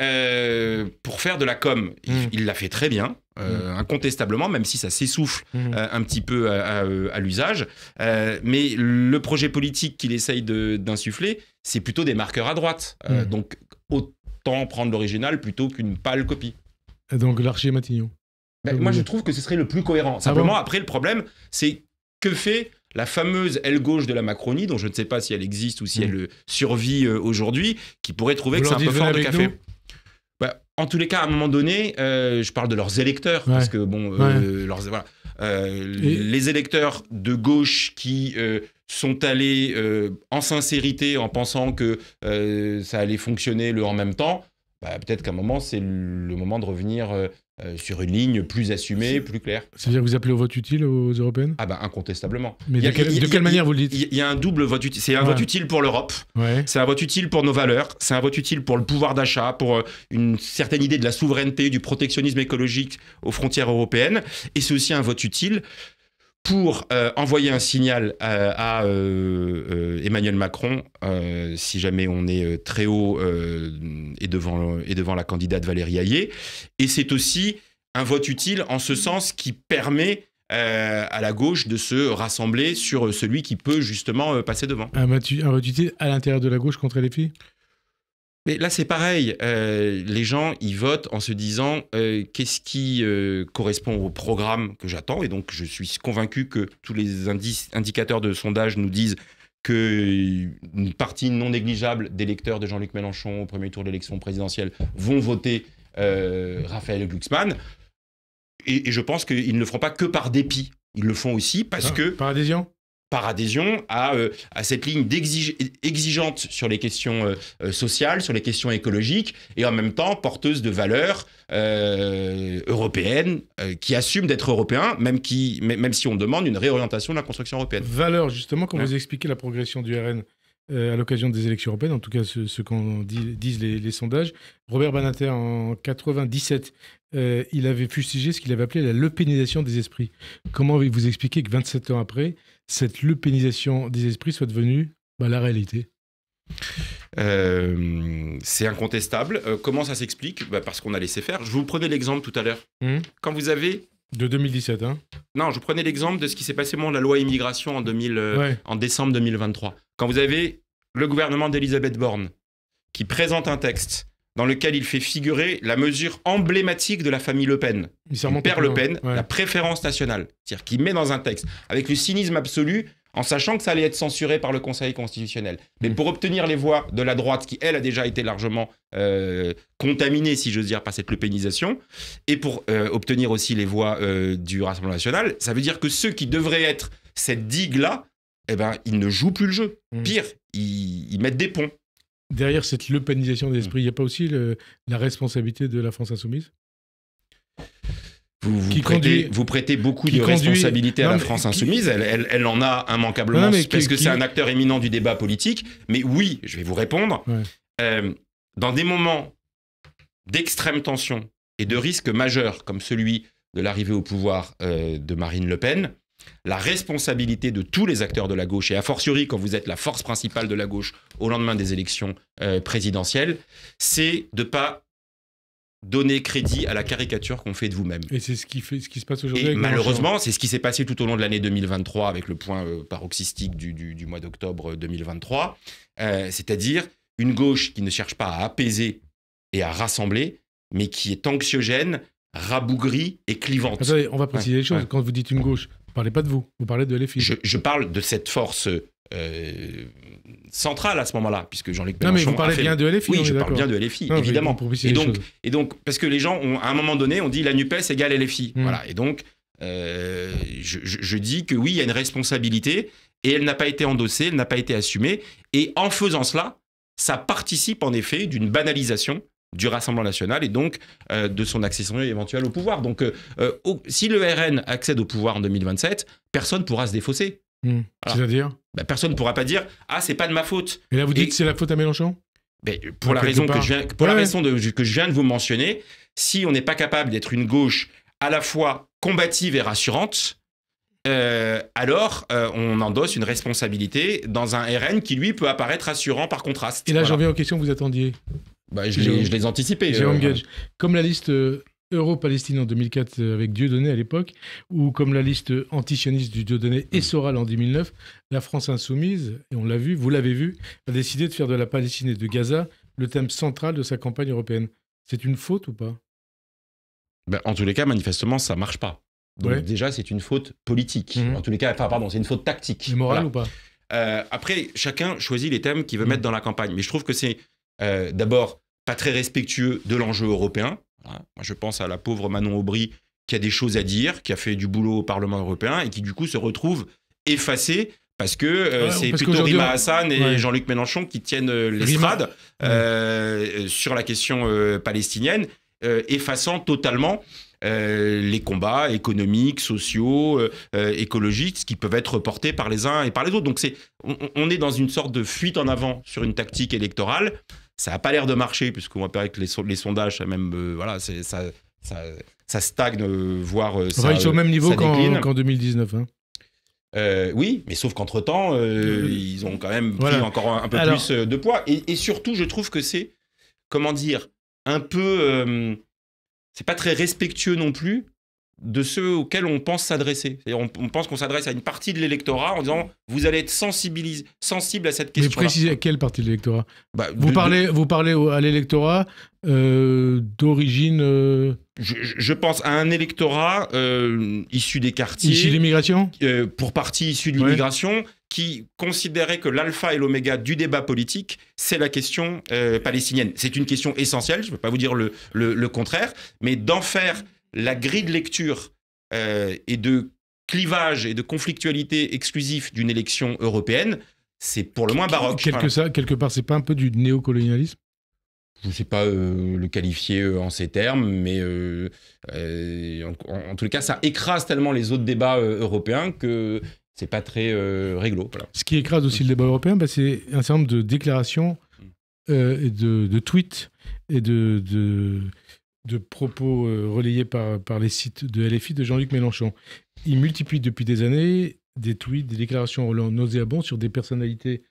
pour faire de la com. Il l'a fait très bien, incontestablement, même si ça s'essouffle un petit peu à l'usage. Mais le projet politique qu'il essaye d'insuffler, c'est plutôt des marqueurs à droite. Donc, autant prendre l'original plutôt qu'une pâle copie. Donc, Larcher et Matignon. Moi, je trouve que ce serait le plus cohérent. Simplement, après, le problème, c'est que fait la fameuse aile gauche de la Macronie, dont je ne sais pas si elle existe ou si elle survit aujourd'hui, qui pourrait trouver que c'est un peu fort de café. En tous les cas, à un moment donné, je parle de leurs électeurs, parce que les électeurs de gauche qui sont allés en sincérité, en pensant que ça allait fonctionner en même temps, peut-être qu'à un moment, c'est le moment de revenir sur une ligne plus assumée, plus claire. C'est-à-dire que vous appelez au vote utile aux européennes ? Incontestablement. Mais de quelle manière vous le dites ? Il y a un double vote utile. C'est un vote utile pour l'Europe, c'est un vote utile pour nos valeurs, c'est un vote utile pour le pouvoir d'achat, pour une certaine idée de la souveraineté, du protectionnisme écologique aux frontières européennes, et c'est aussi un vote utile pour envoyer un signal à Emmanuel Macron, si jamais on est très haut et devant la candidate Valérie Hayé. Et c'est aussi un vote utile en ce sens qui permet à la gauche de se rassembler sur celui qui peut justement passer devant. Un vote utile à l'intérieur de la gauche contre LFI ? Mais là, c'est pareil. Les gens, ils votent en se disant qu'est-ce qui correspond au programme que j'attends. Et donc, je suis convaincu que tous les indicateurs de sondage nous disent qu'une partie non négligeable d'électeurs de Jean-Luc Mélenchon au premier tour de l'élection présidentielle vont voter Raphaël Glucksmann. Et je pense qu'ils ne le feront pas que par dépit. Ils le font aussi parce que... Par adhésion ? Par adhésion à cette ligne exigeante sur les questions sociales, sur les questions écologiques, et en même temps porteuse de valeurs européennes, qui assument d'être européens, même si on demande une réorientation de la construction européenne. Valeurs, justement, quand vous expliquez la progression du RN à l'occasion des élections européennes, en tout cas ce qu'en disent les sondages. Robert Badinter, en 97, il avait fustigé ce qu'il avait appelé la lepénisation des esprits. Comment vous expliquez que 27 ans après, cette lepénisation des esprits soit devenue la réalité ? C'est incontestable. Comment ça s'explique ? Parce qu'on a laissé faire. Je vous prenais l'exemple tout à l'heure. Quand vous avez... De 2017, hein ? Non, je vous prenais l'exemple de ce qui s'est passé la loi immigration en décembre 2023. Quand vous avez le gouvernement d'Elisabeth Borne qui présente un texte dans lequel il fait figurer la mesure emblématique de la famille Le Pen, Père Le Pen, la préférence nationale. C'est-à-dire qu'il met dans un texte, avec le cynisme absolu, en sachant que ça allait être censuré par le Conseil constitutionnel. Mais pour obtenir les voix de la droite, qui, elle, a déjà été largement contaminée, si j'ose dire, par cette lepénisation, et pour obtenir aussi les voix du Rassemblement national, ça veut dire que ceux qui devraient être cette digue-là, ils ne jouent plus le jeu. Pire, ils mettent des ponts. Derrière cette lepénisation des esprits, il n'y a pas aussi la responsabilité de la France insoumise ? Vous prêtez beaucoup de responsabilités à la France insoumise. Elle en a immanquablement, parce que c'est un acteur éminent du débat politique. Mais oui, je vais vous répondre. Dans des moments d'extrême tension et de risque majeur, comme celui de l'arrivée au pouvoir de Marine Le Pen, la responsabilité de tous les acteurs de la gauche, et a fortiori quand vous êtes la force principale de la gauche au lendemain des élections présidentielles, c'est de ne pas donner crédit à la caricature qu'on fait de vous-même. Et c'est ce qui se passe aujourd'hui. Et malheureusement, c'est ce qui s'est passé tout au long de l'année 2023 avec le point paroxystique du mois d'octobre 2023. C'est-à-dire une gauche qui ne cherche pas à apaiser et à rassembler, mais qui est anxiogène, rabougrie et clivante. Attendez, on va préciser les choses. Quand vous dites une gauche, vous ne parlez pas de vous parlez de LFI. Je parle de cette force centrale à ce moment-là, puisque Jean-Luc Mélenchon... Non, mais vous parlez bien de LFI. Oui, je parle bien de LFI, évidemment. Et donc, parce que les gens, à un moment donné, on dit la NUPES égale LFI. Voilà. Et donc, je dis que oui, il y a une responsabilité, et elle n'a pas été endossée, elle n'a pas été assumée. Et en faisant cela, ça participe en effet d'une banalisation du Rassemblement national et donc de son accession éventuelle au pouvoir. Donc, si le RN accède au pouvoir en 2027, personne ne pourra se défausser. Voilà. C'est-à-dire personne ne pourra pas dire « Ah, c'est pas de ma faute ». Et là, vous dites que c'est la faute à Mélenchon ? Pour la raison que je viens de vous mentionner, si on n'est pas capable d'être une gauche à la fois combative et rassurante, alors on endosse une responsabilité dans un RN qui, lui, peut apparaître rassurant par contraste. Et là, j'en viens aux questions que vous attendiez. Je les anticipais. Jérôme Gage. Comme la liste Euro-Palestine en 2004 avec Dieudonné à l'époque, ou comme la liste antisioniste du Dieudonné et Soral en 2009, la France insoumise, et on l'a vu, vous l'avez vu, a décidé de faire de la Palestine et de Gaza le thème central de sa campagne européenne. C'est une faute ou pas ? Ben, en tous les cas, manifestement, ça marche pas. Donc Ouais. déjà, c'est une faute politique. En tous les cas, c'est une faute tactique. C'est moral Voilà. ou pas? Après, chacun choisit les thèmes qu'il veut mettre dans la campagne. Mais je trouve que c'est d'abord pas très respectueux de l'enjeu européen. Voilà. Moi, je pense à la pauvre Manon Aubry qui a des choses à dire, qui a fait du boulot au Parlement européen et qui du coup se retrouve effacée parce que c'est parce plutôt qu'aujourd'hui, Rima Hassan et ouais. Jean-Luc Mélenchon qui tiennent l'estrade sur la question palestinienne, effaçant totalement les combats économiques, sociaux, écologiques qui peuvent être portés par les uns et par les autres. Donc on est dans une sorte de fuite en avant sur une tactique électorale. Ça n'a pas l'air de marcher puisqu'on voit que les sondages, ça même ça stagne, voire ça. Ils sont au même niveau ça décline. qu'en 2019. Hein. Oui, mais sauf qu'entre-temps, ils ont quand même pris encore un peu plus de poids. Et surtout, je trouve que c'est, comment dire, un peu... c'est pas très respectueux non plus de ceux auxquels on pense s'adresser. C'est-à-dire, on pense qu'on s'adresse à une partie de l'électorat en disant « vous allez être sensible à cette question-là ». Mais précisez à quelle partie de l'électorat? Bah, vous parlez à l'électorat d'origine... Je pense à un électorat issu des quartiers... Issu de l'immigration pour partie issu de l'immigration, qui considérait que l'alpha et l'oméga du débat politique, c'est la question palestinienne. C'est une question essentielle, je ne peux pas vous dire le contraire, mais d'en faire la grille de lecture et de clivage et de conflictualité exclusif d'une élection européenne, c'est pour le moins baroque. Quelque part, c'est pas un peu du néocolonialisme? Je ne sais pas le qualifier en ces termes, mais en tous les cas, ça écrase tellement les autres débats européens que c'est pas très réglo. Voilà. Ce qui écrase aussi le débat européen, c'est un certain nombre de déclarations et de tweets et de propos relayés par les sites de LFI de Jean-Luc Mélenchon. Il multiplie depuis des années des tweets, des déclarations nauséabondes sur des personnalités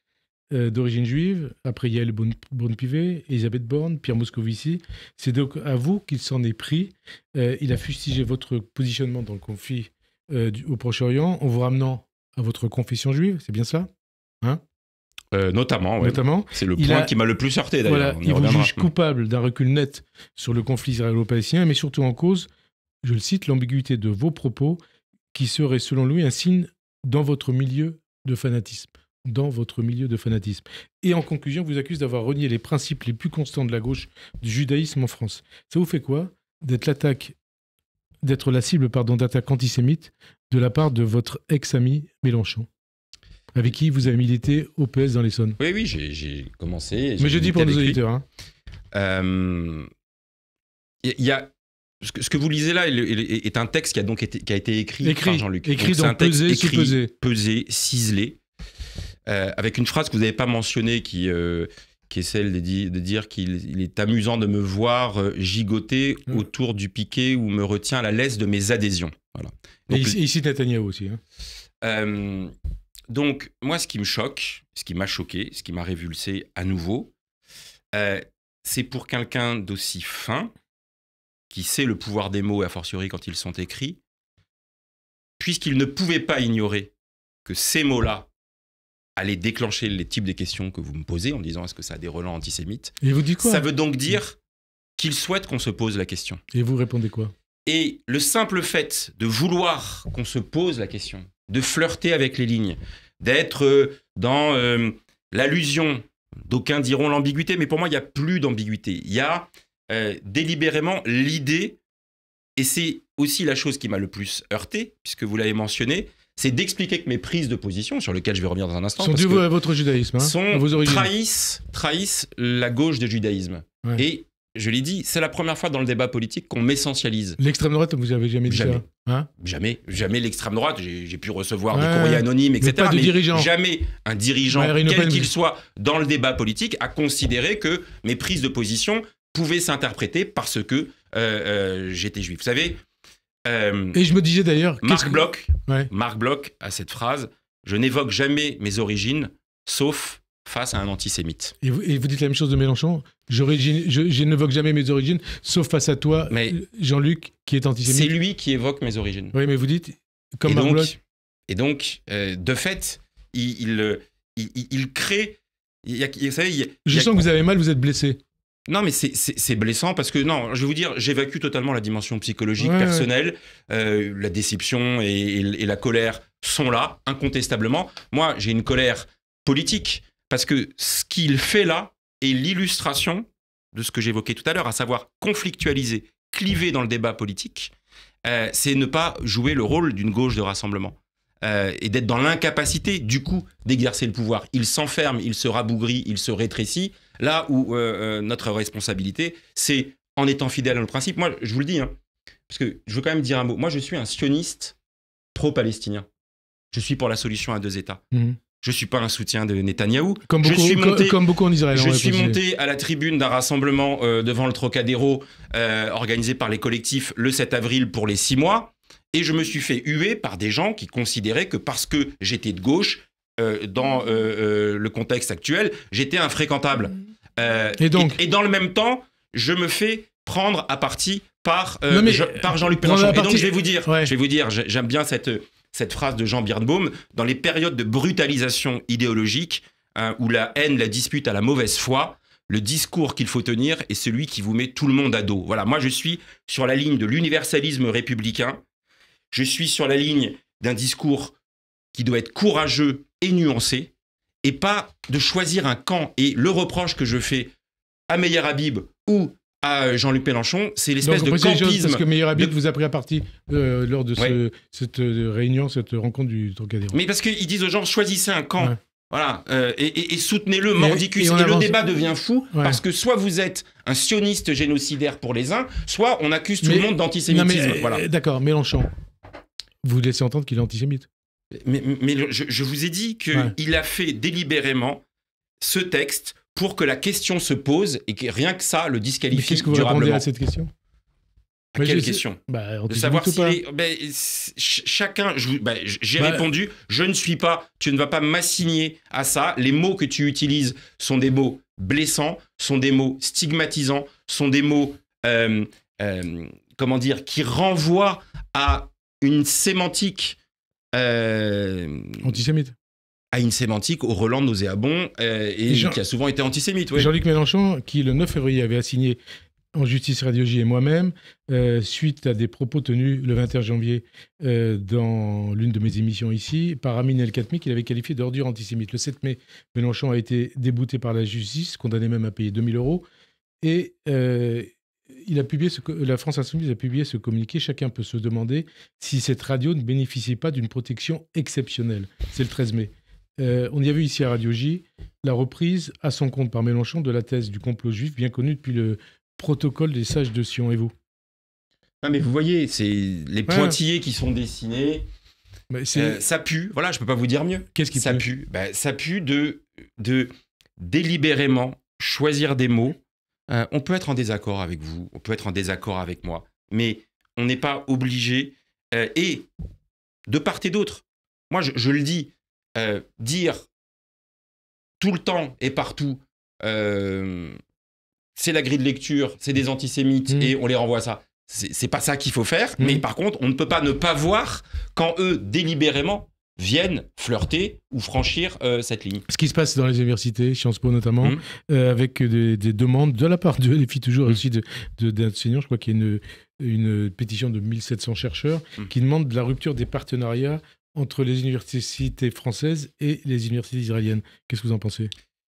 d'origine juive. Après, Yael Braun-Pivet, Elisabeth Borne, Pierre Moscovici. C'est donc à vous qu'il s'en est pris. Il a fustigé votre positionnement dans le conflit au Proche-Orient en vous ramenant à votre confession juive, c'est bien ça, hein? Notamment, ouais. Notamment. C'est le point qui m'a le plus heurté d'ailleurs. Voilà, il vous juge coupable d'un recul net sur le conflit israélo-palestinien, mais surtout en cause, je le cite, l'ambiguïté de vos propos qui serait selon lui un signe dans votre milieu de fanatisme. Dans votre milieu de fanatisme. Et en conclusion, vous accuse d'avoir renié les principes les plus constants de la gauche du judaïsme en France. Ça vous fait quoi d'être la cible d'attaques antisémites de la part de votre ex-ami Mélenchon, avec qui vous avez milité au PS dans l'Essonne? Oui, j'ai commencé. Mais je dis pour nos auditeurs. Y a... Ce que vous lisez là est un texte qui a été écrit par Jean-Luc. Écrit dans pesé, ciselé, avec une phrase que vous n'avez pas mentionnée qui est celle de dire qu'il est amusant de me voir gigoter autour du piquet où me retient la laisse de mes adhésions. Voilà. Donc, et il cite Netanyahou aussi. Donc, moi, ce qui me choque, ce qui m'a choqué, ce qui m'a révulsé à nouveau, c'est pour quelqu'un d'aussi fin, qui sait le pouvoir des mots, a fortiori quand ils sont écrits, puisqu'il ne pouvait pas ignorer que ces mots-là allaient déclencher les types de questions que vous me posez en disant est-ce que ça a des relents antisémites. Et vous dites quoi? Ça veut donc dire qu'il souhaite qu'on se pose la question. Et vous répondez quoi? Et le simple fait de vouloir qu'on se pose la question, de flirter avec les lignes, d'être dans l'allusion, d'aucuns diront l'ambiguïté, mais pour moi, il n'y a plus d'ambiguïté. Il y a délibérément l'idée, et c'est aussi la chose qui m'a le plus heurté, puisque vous l'avez mentionné, c'est d'expliquer que mes prises de position, sur lesquelles je vais revenir dans un instant, sont dues à votre judaïsme, à vos origines. trahissent la gauche du judaïsme. Ouais. Et je l'ai dit, c'est la première fois dans le débat politique qu'on m'essentialise. L'extrême droite, vous n'avez jamais dit ça, hein? Jamais l'extrême droite. J'ai pu recevoir des courriers anonymes, etc. Mais jamais un dirigeant, quel qu'il soit, dans le débat politique, a considéré que mes prises de position pouvaient s'interpréter parce que j'étais juif. Vous savez... et je me disais d'ailleurs... Marc Bloch a cette phrase « Je n'évoque jamais mes origines, sauf face à un antisémite. » Et vous dites la même chose de Mélenchon? Je n'évoque jamais mes origines, sauf face à toi, Jean-Luc, qui est antisémite. C'est lui qui évoque mes origines. Oui, mais vous dites, comme Marc Bloch... Et donc, de fait, il crée... Je sens que vous avez mal, vous êtes blessé. Non, mais c'est blessant parce que, non, je vais vous dire, j'évacue totalement la dimension psychologique, personnelle. La déception et la colère sont là, incontestablement. Moi, j'ai une colère politique parce que ce qu'il fait là est l'illustration de ce que j'évoquais tout à l'heure, à savoir conflictualiser, cliver dans le débat politique. C'est ne pas jouer le rôle d'une gauche de rassemblement. Et d'être dans l'incapacité, du coup, d'exercer le pouvoir. Il s'enferme, il se rabougrit, il se rétrécit. Là où notre responsabilité, c'est en étant fidèle à nos principes. Moi, je vous le dis, hein, parce que je veux quand même dire un mot. Moi, je suis un sioniste pro-palestinien. Je suis pour la solution à 2 États. Je ne suis pas un soutien de Netanyahou. Comme beaucoup en Israël. Je suis monté à la tribune d'un rassemblement devant le Trocadéro organisé par les collectifs le 7 avril pour les 6 mois. Et je me suis fait huer par des gens qui considéraient que parce que j'étais de gauche, dans le contexte actuel, j'étais infréquentable. Et dans le même temps, je me fais prendre à partie par Jean-Luc Mélenchon. Et donc, je vais vous dire, j'aime bien cette phrase de Jean Birnbaum, dans les périodes de brutalisation idéologique, où la haine, la dispute à la mauvaise foi, le discours qu'il faut tenir est celui qui vous met tout le monde à dos. Voilà, moi, je suis sur la ligne de l'universalisme républicain. Je suis sur la ligne d'un discours qui doit être courageux et nuancé, et pas de choisir un camp. Et le reproche que je fais à Meyer Habib ou à Jean-Luc Mélenchon, c'est l'espèce de campisme. Parce que Meyer Habib vous a pris à partie lors de cette réunion, cette rencontre du Trocadéro. Mais parce qu'ils disent aux gens, choisissez un camp. Ouais. Voilà, et soutenez-le mordicus. Et le débat devient fou parce que soit vous êtes un sioniste génocidaire pour les uns, soit on accuse tout le monde d'antisémitisme. Voilà. D'accord, Mélenchon, vous laissez entendre qu'il est antisémite. Mais je vous ai dit qu'il a fait délibérément ce texte pour que la question se pose et que rien que ça le disqualifie qu'est-ce que vous durablement. répondez à cette question? À quelle question? De savoir s'il est... chacun... J'ai répondu, je ne suis pas... Tu ne vas pas m'assigner à ça. Les mots que tu utilises sont des mots blessants, sont des mots stigmatisants, sont des mots... comment dire? Qui renvoient à une sémantique... antisémite. À une sémantique au Roland nauséabond qui a souvent été antisémite. Ouais. Jean-Luc Mélenchon, qui le 9 février avait assigné en justice Radio J et moi-même, suite à des propos tenus le 21 janvier dans l'une de mes émissions ici, par Amin El-Khatmi, qu'il avait qualifié d'ordure antisémite. Le 7 mai, Mélenchon a été débouté par la justice, condamné même à payer 2 000 €. Et il a publié la France Insoumise a publié ce communiqué. Chacun peut se demander si cette radio ne bénéficie pas d'une protection exceptionnelle. C'est le 13 mai. On y a vu ici à Radio J la reprise à son compte par Mélenchon de la thèse du complot juif, bien connue depuis le protocole des sages de Sion. Et vous? Ah, mais vous voyez, c'est les pointillés qui sont dessinés. Ça pue. Voilà, je peux pas vous dire mieux. Qu'est-ce qui pue? Ça pue de délibérément choisir des mots. On peut être en désaccord avec vous, on peut être en désaccord avec moi, mais on n'est pas obligé. Et de part et d'autre, moi je le dis, dire tout le temps et partout, c'est la grille de lecture, c'est des antisémites et on les renvoie à ça. C'est pas ça qu'il faut faire, mais par contre, on ne peut pas ne pas voir quand eux, délibérément, viennent flirter ou franchir cette ligne. Ce qui se passe dans les universités, Sciences Po notamment, avec des demandes de la part de l'EFI toujours aussi d'enseignants. Je crois qu'il y a une pétition de 1700 chercheurs qui demandent de la rupture des partenariats entre les universités françaises et les universités israéliennes. Qu'est-ce que vous en pensez?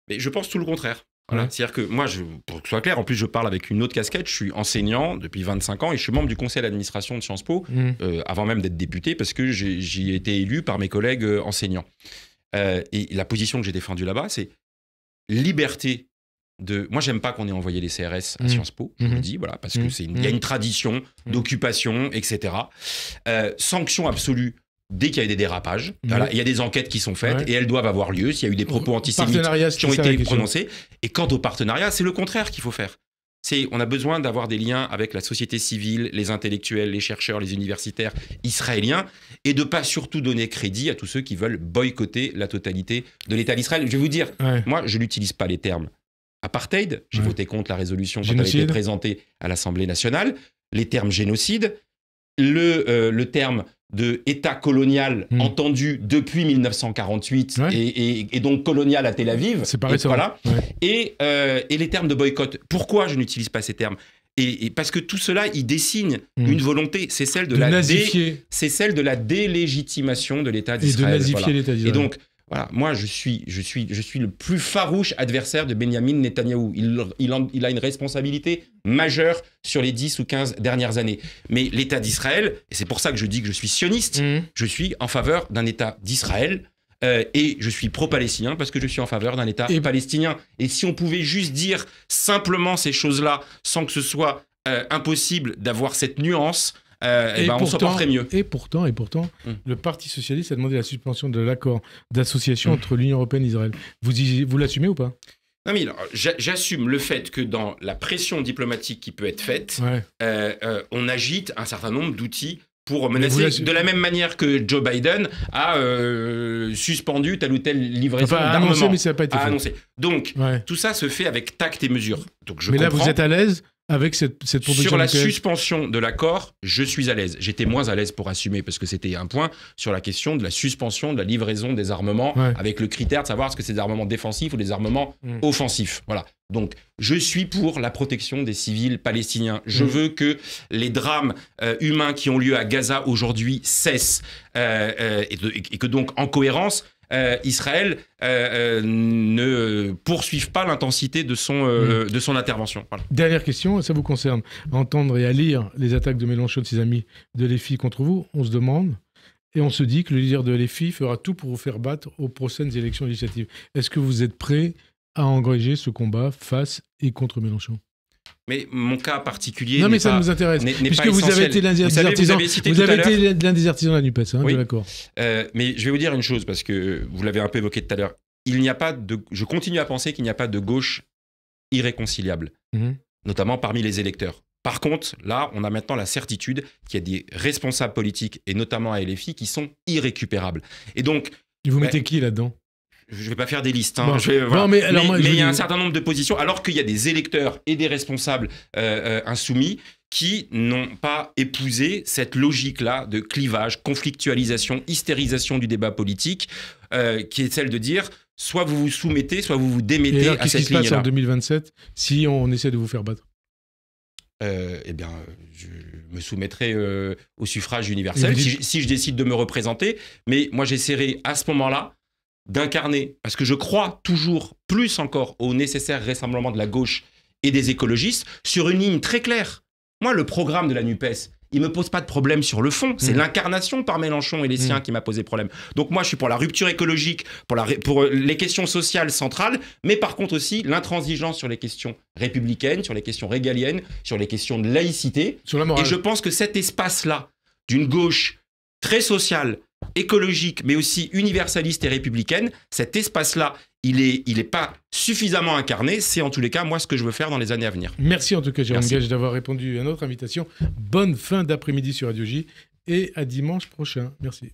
Mais je pense tout le contraire. Voilà. C'est-à-dire que moi, pour que ce soit clair, en plus je parle avec une autre casquette, je suis enseignant depuis 25 ans et je suis membre du conseil d'administration de Sciences Po, avant même d'être député, parce que j'y ai été élu par mes collègues enseignants. Et la position que j'ai défendue là-bas, c'est liberté de... Moi, j'aime pas qu'on ait envoyé les CRS à Sciences Po, je le dis, voilà, parce que il y a une tradition d'occupation, etc. Sanction absolue dès qu'il y a des dérapages. Voilà, il y a des enquêtes qui sont faites et elles doivent avoir lieu s'il y a eu des propos antisémites qui ont été prononcés. Et quant au partenariat, c'est le contraire qu'il faut faire. On a besoin d'avoir des liens avec la société civile, les intellectuels, les chercheurs, les universitaires israéliens et de pas surtout donner crédit à tous ceux qui veulent boycotter la totalité de l'État d'Israël. Je vais vous dire, moi, je n'utilise pas les termes apartheid. J'ai voté contre la résolution quand elle a été présentée à l'Assemblée nationale. Les termes génocide. le terme de État colonial entendu depuis 1948 et donc colonial à Tel Aviv. C'est pareil, ça. Voilà. Et les termes de boycott. Pourquoi je n'utilise pas ces termes ? Et parce que tout cela, il dessigne une volonté, c'est celle de la délégitimation de l'État d'Israël. Et de nazifier l'État d'Israël. Et donc, voilà, moi, je suis le plus farouche adversaire de Benyamin Netanyahou. Il a une responsabilité majeure sur les 10 ou 15 dernières années. Mais l'État d'Israël, et c'est pour ça que je dis que je suis sioniste, je suis en faveur d'un État d'Israël. Et je suis pro-palestinien parce que je suis en faveur d'un État palestinien. Et si on pouvait juste dire simplement ces choses-là sans que ce soit impossible d'avoir cette nuance, on s'en porterait mieux. Et pourtant, le Parti socialiste a demandé la suspension de l'accord d'association entre l'Union européenne et Israël. Vous l'assumez ou pas ? Non, mais alors, j'assume le fait que dans la pression diplomatique qui peut être faite, on agite un certain nombre d'outils pour menacer, de la même manière que Joe Biden a suspendu telle ou telle livraison d'armement. Annoncé, mais ça n'a pas été fait. Annoncé. Donc, tout ça se fait avec tact et mesure. Donc, mais là, vous êtes à l'aise avec cette proposition? Sur la suspension de l'accord, je suis à l'aise. J'étais moins à l'aise pour assumer, parce que c'était un point sur la question de la suspension de la livraison des armements, avec le critère de savoir est-ce que c'est des armements défensifs ou des armements offensifs. Voilà. Donc, je suis pour la protection des civils palestiniens. Je veux que les drames humains qui ont lieu à Gaza aujourd'hui cessent et que donc, en cohérence, Israël ne poursuive pas l'intensité de son intervention. Voilà. Dernière question, ça vous concerne. À entendre et à lire les attaques de Mélenchon et de ses amis de LFI contre vous, on se demande et on se dit que le leader de LFI fera tout pour vous faire battre aux prochaines élections législatives. Est-ce que vous êtes prêt à engager ce combat face et contre Mélenchon? Mais mon cas particulier. Non, mais ça nous intéresse. Puisque vous avez été l'un des artisans de la NUPES, oui. de l'accord. Mais je vais vous dire une chose, parce que vous l'avez un peu évoqué tout à l'heure. Je continue à penser qu'il n'y a pas de gauche irréconciliable, notamment parmi les électeurs. Par contre, là, on a maintenant la certitude qu'il y a des responsables politiques, et notamment à LFI, qui sont irrécupérables. Et donc. Et vous mettez qui là-dedans ? Je ne vais pas faire des listes, Bon. Non, mais il y a un certain nombre de positions, alors qu'il y a des électeurs et des responsables insoumis qui n'ont pas épousé cette logique-là de clivage, conflictualisation, hystérisation du débat politique, qui est celle de dire soit vous vous soumettez, soit vous vous démettez et alors, à cette ligne-là. Qu'est-ce qui se passe en 2027 si on essaie de vous faire battre ? Je me soumettrai au suffrage universel si je décide de me représenter, mais moi j'essaierai à ce moment-là d'incarner, parce que je crois toujours plus encore au nécessaire rassemblement de la gauche et des écologistes sur une ligne très claire. Moi, le programme de la NUPES, il ne me pose pas de problème sur le fond. C'est l'incarnation par Mélenchon et les siens qui m'a posé problème. Donc moi, je suis pour la rupture écologique, pour les questions sociales centrales, mais par contre aussi l'intransigeance sur les questions républicaines, sur les questions régaliennes, sur les questions de laïcité. Sur la morale. Et je pense que cet espace-là, d'une gauche très sociale, écologique, mais aussi universaliste et républicaine, cet espace-là, il est pas suffisamment incarné. C'est en tous les cas, moi, ce que je veux faire dans les années à venir. Merci en tout cas, Jérôme Gage, d'avoir répondu à notre invitation. Bonne fin d'après-midi sur Radio J et à dimanche prochain. Merci.